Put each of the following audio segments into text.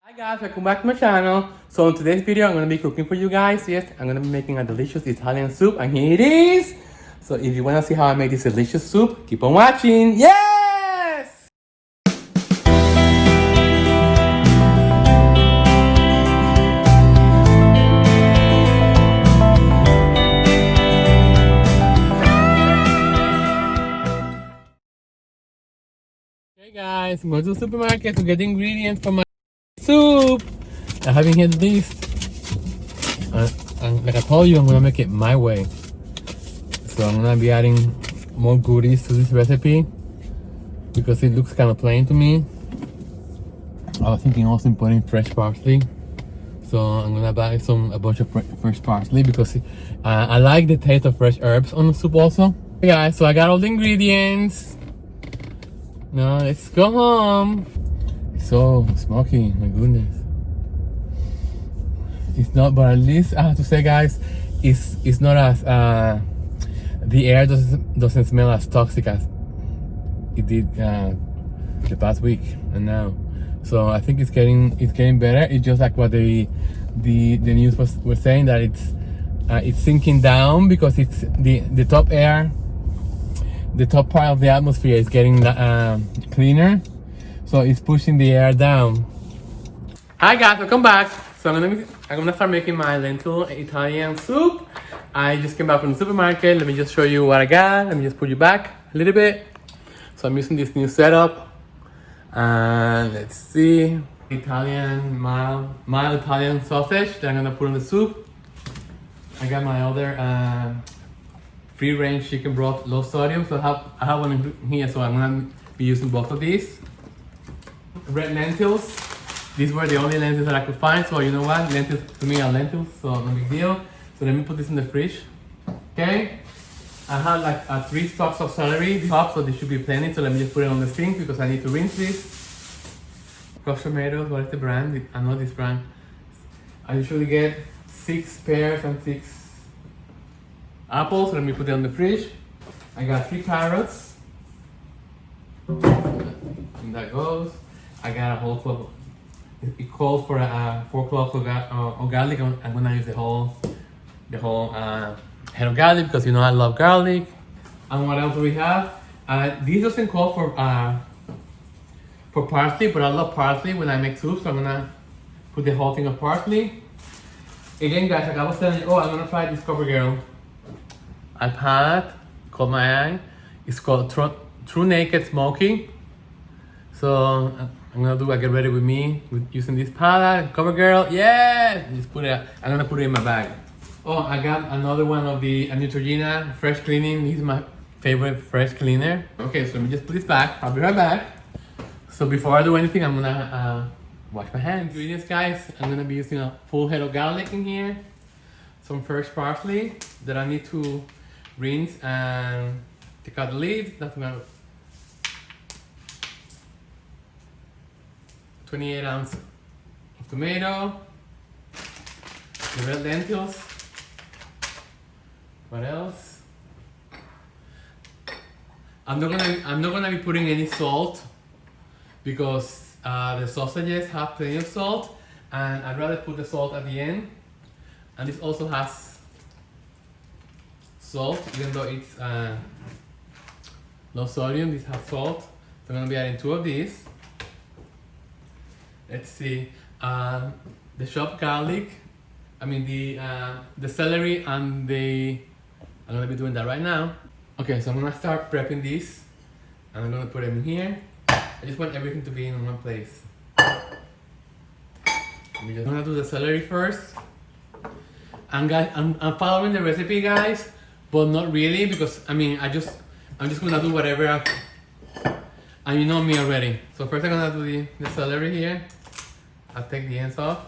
Hi guys, welcome back to my channel. So in today's video, I'm going to be cooking for you guys. Yes, I'm going to be making a delicious Italian soup, and here it is. So if you want to see how I make this delicious soup, keep on watching. Yes! Hey guys, I'm going to the supermarket to get the ingredients for my soup. I have in here the list. And like I told you, I'm gonna make it my way. So I'm gonna be adding more goodies to this recipe because it looks kind of plain to me. I was thinking also in putting fresh parsley. So I'm gonna buy a bunch of fresh parsley because I like the taste of fresh herbs on the soup also. Hey guys, so I got all the ingredients. Now let's go home. It's so smoky, my goodness. It's not, but at least I have to say, guys, it's not as the air doesn't smell as toxic as it did the past week and now. So I think it's getting better. It's just like what the news was saying, that it's sinking down because it's the top air, the top part of the atmosphere is getting cleaner, so it's pushing the air down. Hi guys, welcome back. So I'm gonna start making my lentil Italian soup. I just came back from the supermarket. Let me just show you what I got. Let me just put you back a little bit. So I'm using this new setup. Let's see, Italian mild Italian sausage that I'm gonna put in the soup. I got my other free-range chicken broth, low sodium. So I have one in here, so I'm gonna be using both of these. Red lentils. These were the only lentils that I could find, so you know what? Lentils to me are lentils, so no big deal. So let me put this in the fridge. Okay? I have like 3 stalks of celery chopped, so this should be plenty. So let me just put it on the sink because I need to rinse this. Crushed tomatoes, what is the brand? I know this brand. I usually get 6 pears and 6 apples, so let me put it on the fridge. I got 3 carrots. And that goes. I got a whole clove. It calls for 4 cloves of garlic. I'm gonna use the whole head of garlic because you know I love garlic. And what else do we have? This doesn't call for parsley, but I love parsley when I make soup, so I'm gonna put the whole thing of parsley. Again, guys, like I was telling you, I'm gonna try this CoverGirl iPad, caught my eye. It's called True Naked Smoky. So I'm gonna do a get ready with me using this palette, CoverGirl. Yeah, just put it. I'm gonna put it in my bag. Oh, I got another one of the Neutrogena fresh cleaning. This is my favorite fresh cleaner. Okay, so let me just put this back. I'll be right back. So before I do anything, I'm gonna wash my hands. Ingredients, guys. I'm gonna be using a full head of garlic in here, some fresh parsley that I need to rinse and take out the leaves. That's gonna 28 ounces of tomato, the red lentils. What else? I'm not gonna be putting any salt because the sausages have plenty of salt, and I'd rather put the salt at the end. And this also has salt, even though it's low sodium. This has salt. So I'm gonna be adding 2 of these. Let's see, the chopped garlic, the celery and I'm gonna be doing that right now. Okay, so I'm gonna start prepping these and I'm gonna put them in here. I just want everything to be in one place. I'm gonna do the celery first. And guys, I'm following the recipe, guys, but not really because I'm just gonna do whatever and you know me already. So first I'm gonna do the celery here. I'll take the ends off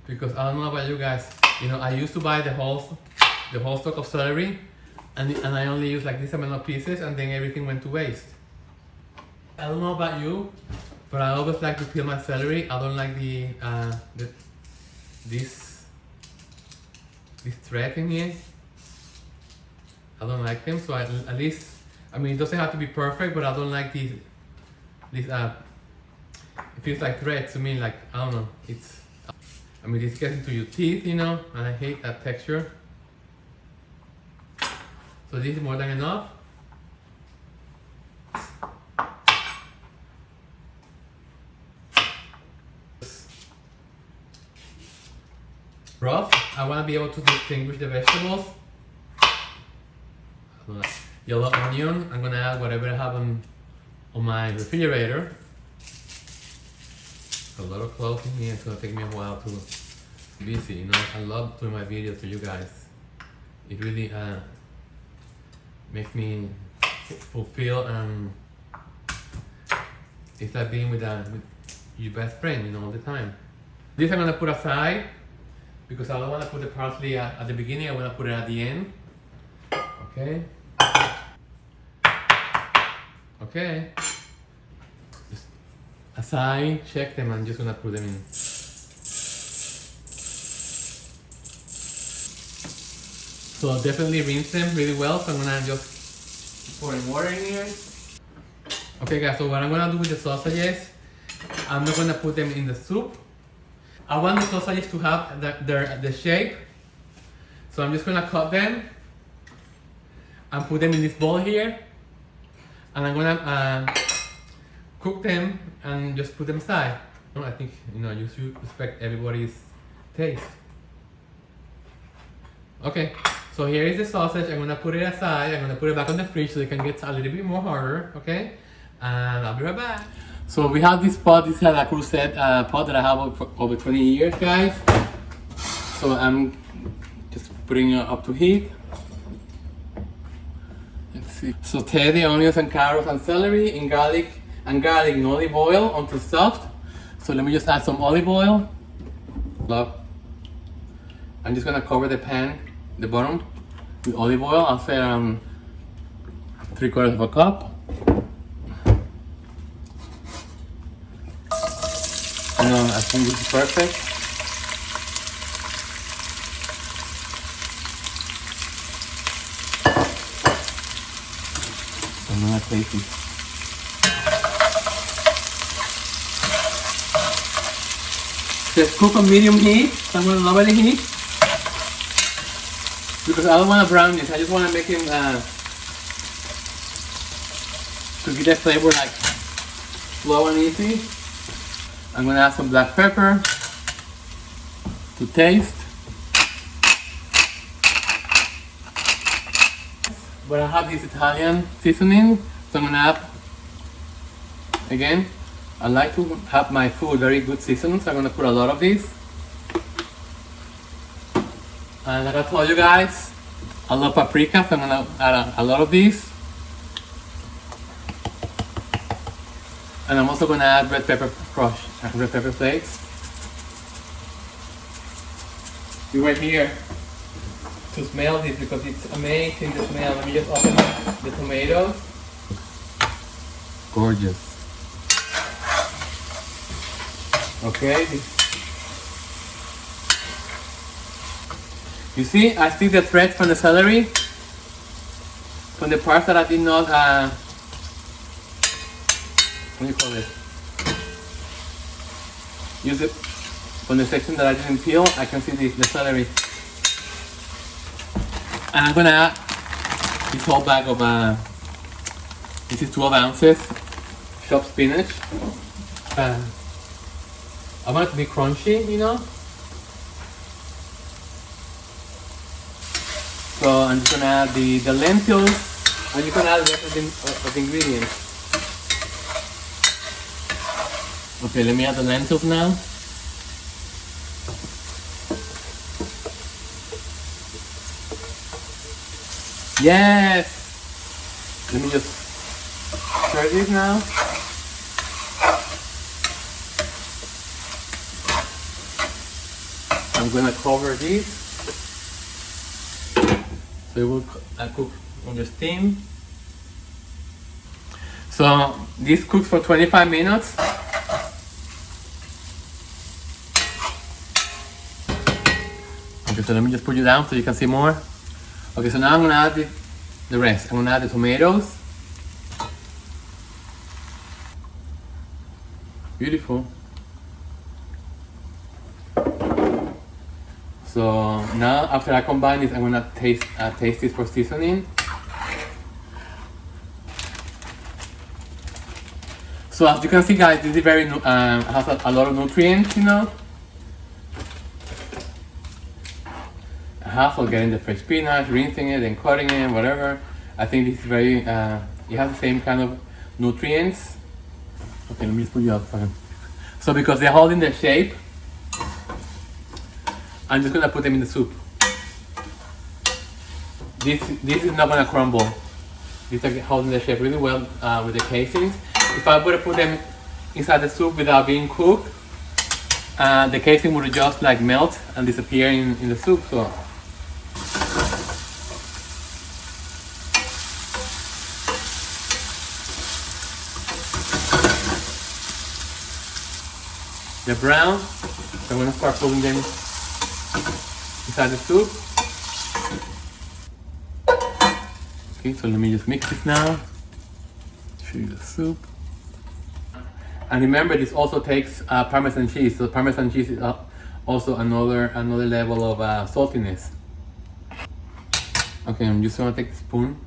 because I don't know about you guys. You know, I used to buy the whole stock of celery, and I only use like this amount of pieces, and then everything went to waste. I don't know about you, but I always like to peel my celery. I don't like this thread in here. I don't like them, so at least, it doesn't have to be perfect, but I don't like this It feels like thread to me, like, I don't know, I mean, it's getting to your teeth, you know, and I hate that texture. So this is more than enough. Broth, I want to be able to distinguish the vegetables. Yellow onion, I'm going to add whatever I have on my refrigerator. A lot of cloves in here, it's going to take me a while to be busy, you know. I love doing my videos for you guys. It really makes me fulfill, and it's like being with your best friend, you know, all the time. This I'm going to put aside because I don't want to put the parsley at the beginning, I want to put it at the end. Okay. Okay. Just aside, check them, I'm just going to put them in. So definitely rinse them really well, so I'm going to just pour water in here. Okay guys, so what I'm going to do with the sausages, I'm not going to put them in the soup. I want the sausages to have the shape, so I'm just going to cut them and put them in this bowl here, and I'm going to cook them and just put them aside. I think, you know, you should respect everybody's taste. Okay, so here is the sausage. I'm going to put it aside. I'm going to put it back on the fridge so it can get a little bit more harder, okay? And I'll be right back. So we have this pot, this is a crusade pot that I have for over 20 years, guys. So I'm just putting it up to heat. Let's see. Saute the onions and carrots and celery in garlic and olive oil until soft. So let me just add some olive oil. I'm just gonna cover the pan, the bottom, with olive oil. I'll say 3/4 of a cup. And I think this is perfect. I'm gonna taste it. Just cook on medium heat. So I'm gonna lower the heat because I don't want to brown this. I just want to make him to get that flavor like slow and easy. I'm gonna add some black pepper to taste. But I have this Italian seasoning, so I'm gonna add, again, I like to have my food very good seasoned, so I'm gonna put a lot of this. And like I told you guys, I love paprika, so I'm gonna add a lot of this. And I'm also gonna add red pepper crush, red pepper flakes. You were here to smell this because it's amazing to smell. Let me just open the tomatoes. Gorgeous. Okay. You see, I see the threads from the celery, from the parts that I did not, what do you call it? Use it from the section that I didn't peel. I can see the celery. And I'm gonna add this whole bag of, this is 12 ounces, chopped spinach. I want it to be crunchy, you know? So I'm just gonna add the lentils, and you can add the rest of the ingredients. Okay, let me add the lentils now. Yes! Let me just stir this now. I'm gonna cover this. So it will cook on the steam. So this cooks for 25 minutes. Okay, so let me just put you down so you can see more. Okay, so now I'm gonna add the rest. I'm gonna add the tomatoes. Beautiful. So now after I combine this, I'm gonna taste this for seasoning. So as you can see, guys, this is very has a lot of nutrients, you know. Hassle getting the fresh spinach, rinsing it, and cutting it, whatever. I think this is very. It has the same kind of nutrients. Okay, let me just put you up for him. So because they're holding their shape, I'm just gonna put them in the soup. This is not gonna crumble. These are holding their shape really well with the casings. If I were to put them inside the soup without being cooked, the casing would just like melt and disappear in the soup. So they're brown, so I'm gonna start putting them inside the soup. Okay, so let me just mix this now. Show you the soup. And remember, this also takes Parmesan cheese. So Parmesan cheese is also another level of saltiness. Okay, I'm just gonna take the spoon.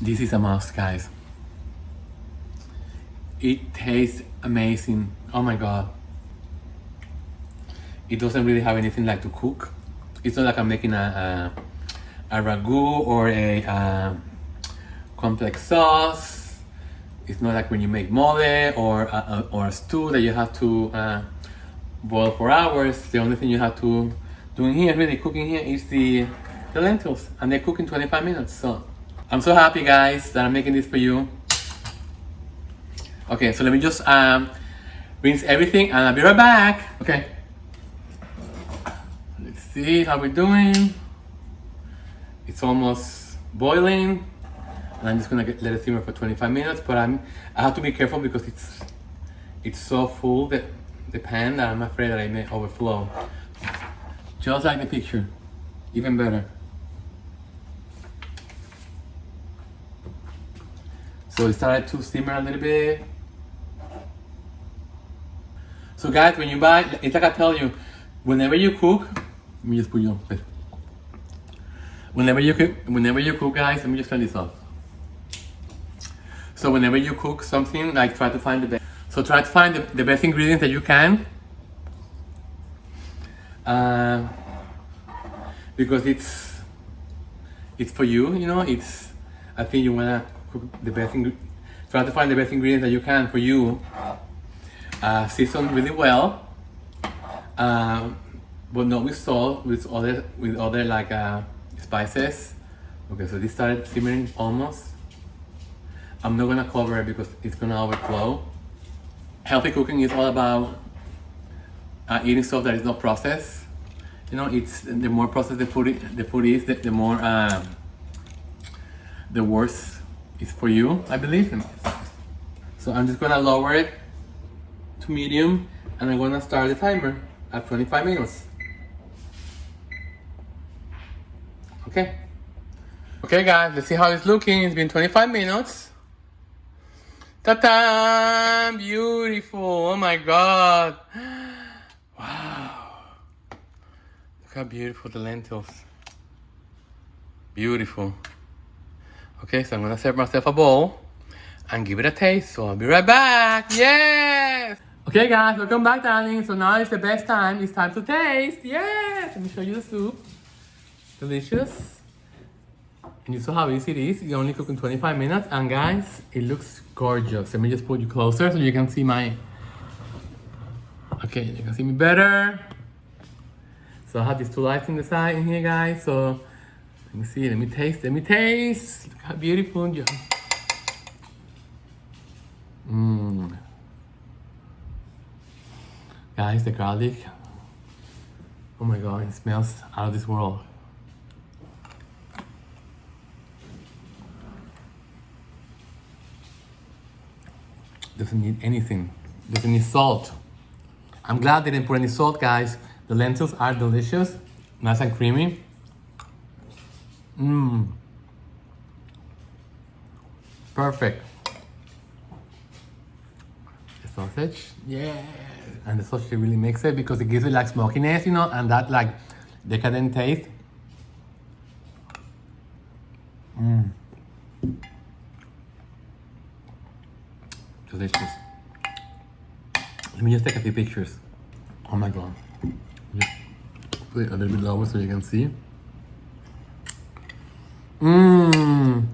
This is a must, guys. It tastes amazing. Oh my god. It doesn't really have anything like to cook. It's not like I'm making a ragu or a complex sauce. It's not like when you make mole or a stew that you have to boil for hours. The only thing you have to do in here, really cooking here, is the lentils, and they cook in 25 minutes. So I'm so happy, guys, that I'm making this for you. Okay, so let me just rinse everything, and I'll be right back. Okay. Let's see how we're doing. It's almost boiling, and I'm just gonna let it simmer for 25 minutes. But I have to be careful because it's so full that the pan that I'm afraid that I may overflow. Just like the picture, even better. So it started to simmer a little bit. So guys, when you buy, it's like I tell you, whenever you cook, let me just put you on. Whenever you cook, guys, let me just turn this off. So whenever you cook something, like try to find the best. So try to find the best ingredients that you can, because it's for you. You know, I think you wanna cook the best. Try to find the best ingredients that you can for you. Season really well, but not with salt, with other like spices. Okay, so this started simmering almost. I'm not gonna cover it because it's gonna overflow. Healthy cooking is all about eating stuff that is not processed. You know, it's the more processed the food is, the more the worse it's for you, I believe. So I'm just gonna lower it to medium, and I'm gonna start the timer at 25 minutes. Okay. Okay, guys, let's see how it's looking. It's been 25 minutes. Ta-ta! Beautiful! Oh my god! Wow! Look how beautiful the lentils. Beautiful. Okay, so I'm gonna serve myself a bowl and give it a taste. So I'll be right back. Yes! Okay, guys, welcome back, darling. So now is the best time. It's time to taste. Yes! Let me show you the soup. Delicious. And you saw how easy it is. You only cook in 25 minutes. And guys, it looks gorgeous. Let me just put you closer so you can see my... Okay, you can see me better. So I have these two lights in the side in here, guys. So let me see, let me taste. Look how beautiful. Guys, the garlic. Oh my god, it smells out of this world. Doesn't need anything. Doesn't need salt. I'm glad they didn't put any salt, guys. The lentils are delicious, nice and creamy. Mmm. Perfect. The sausage, yeah. And the sausage really makes it because it gives it like smokiness, you know, and that like decadent taste. Mmm. Delicious. Let me just take a few pictures. Oh my god. Just put it a little bit lower so you can see. Mmm.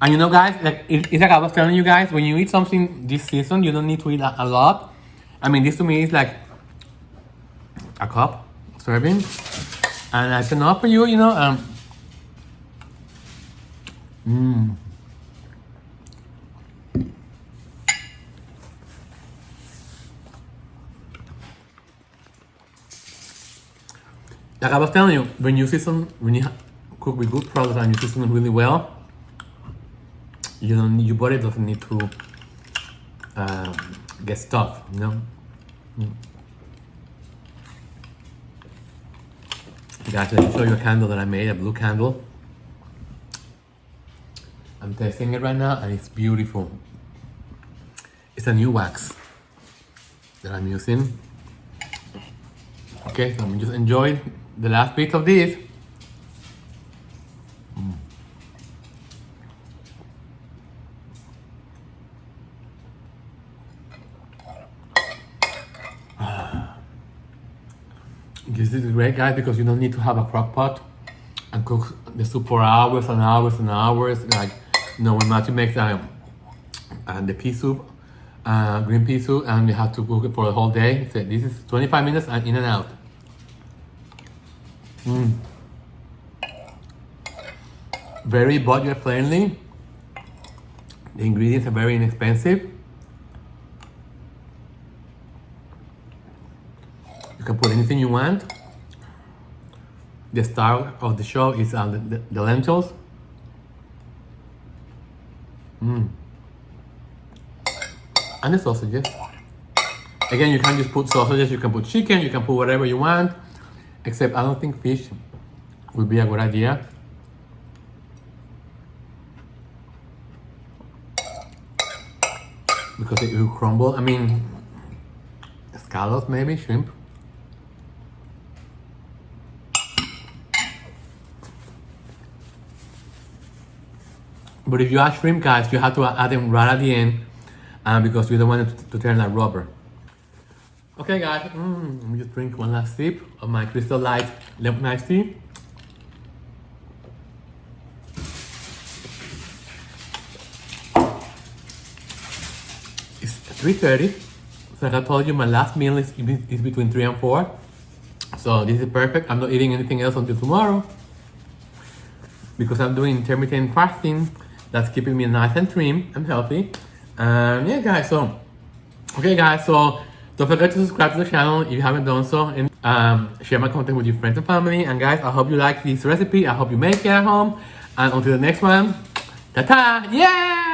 And you know, guys, like it's like I was telling you guys, when you eat something this season, you don't need to eat a lot. I mean, this to me is like a cup serving, and that's enough for you, you know. Mmm. Like I was telling you, when you season, when you cook with good products and you season it really well, you don't, your body doesn't need to get stuffed, you know. Guys, let me show you a candle that I made, a blue candle. I'm testing it right now and it's beautiful. It's a new wax that I'm using. Okay, so I'm just enjoying the last bit of this. This is great, guys, because you don't need to have a crock pot and cook the soup for hours and hours and hours. Like, you know, when Matthew makes the pea soup, green pea soup, and you have to cook it for the whole day. So this is 25 minutes and in and out. Very budget friendly. The ingredients are very inexpensive. You can put anything you want. The star of the show is the lentils. And the sausages. Again, you can just put sausages, you can put chicken, you can put whatever you want. Except I don't think fish would be a good idea. Because it will crumble. I mean, scallops maybe, shrimp. But if you add shrimp, guys, you have to add them right at the end because you don't want it to turn like rubber. Okay, guys, let me just drink one last sip of my Crystal Light lemon iced tea. It's 3:30. So like I told you, my last meal is between 3 and 4. So this is perfect. I'm not eating anything else until tomorrow because I'm doing intermittent fasting. That's keeping me nice and trim and healthy. And yeah, guys, so okay, guys, so don't forget to subscribe to the channel if you haven't done so, and share my content with your friends and family. And guys, I hope you like this recipe. I hope you make it at home. And until the next one, ta-ta! Yeah!